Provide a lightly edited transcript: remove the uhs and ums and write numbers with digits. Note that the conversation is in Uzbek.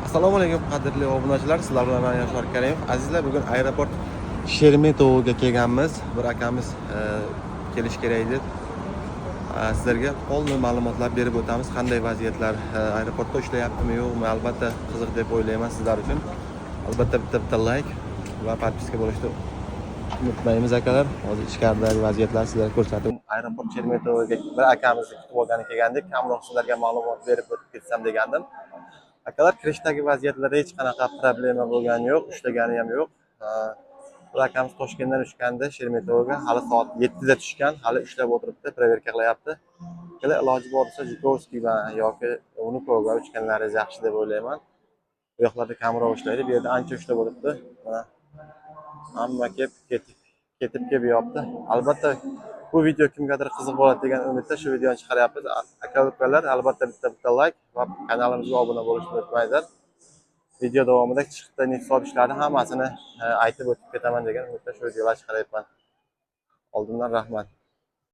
Assalomu alaykum qadrli obunachilar, sizlar bilan men Yoshar Karimov. Azizlar, bugun aeroport Sheremetyevoga kelganmiz. Bir akamiz kelish kerak edi. Sizlarga to'liq ma'lumotlar berib o'tamiz. Qanday vaziyatlar, aeroportda ishlayaptimi, yo'qmi? Albatta qiziq deb o'ylayman sizlar uchun. Albatta bitta like va podpiska bo'lishni unutmaymiz akalar. Hozir ichkaridagi vaziyatlar sizlarga ko'rsatib, aeroport Sheremetyevoga bir akamizni kutib olgani kelgandik. Kamroq sizlarga ma'lumot berib o'tib ketsam degandim. Akalar, kirishdagi vaziyatlarda hech qanaqa problema bo'lgani yo'q, ushlagani ham yo'q. Bir akamiz Toshkentdan uchganda Sheremetyevoga hali soat 7 da tushgan, hali ishlab o'tiribdi, proverka qilyapti. Akalar, iloji boricha Jikovskiy yoki Unukovga uchganlaringiz yaxshi deb o'ylayman. Bu yoqlarda kamroq ishlaydi, bu yerda ancha ushlab o'tiribdi. Mana hamma ketib kelyapti. Albatta bu video kimgadir qiziq bo'ladi degan umidda shu videoni chiqaryapmiz. Aka-ukalar, albatta bitta like va kanalimizga obuna bo'lishni unutmanglar. Video davomida chiqdi hisob ishlarni hammasini aytib o'tib ketaman degan umidda shu videolar chiqaryapman. Oldindan rahmat.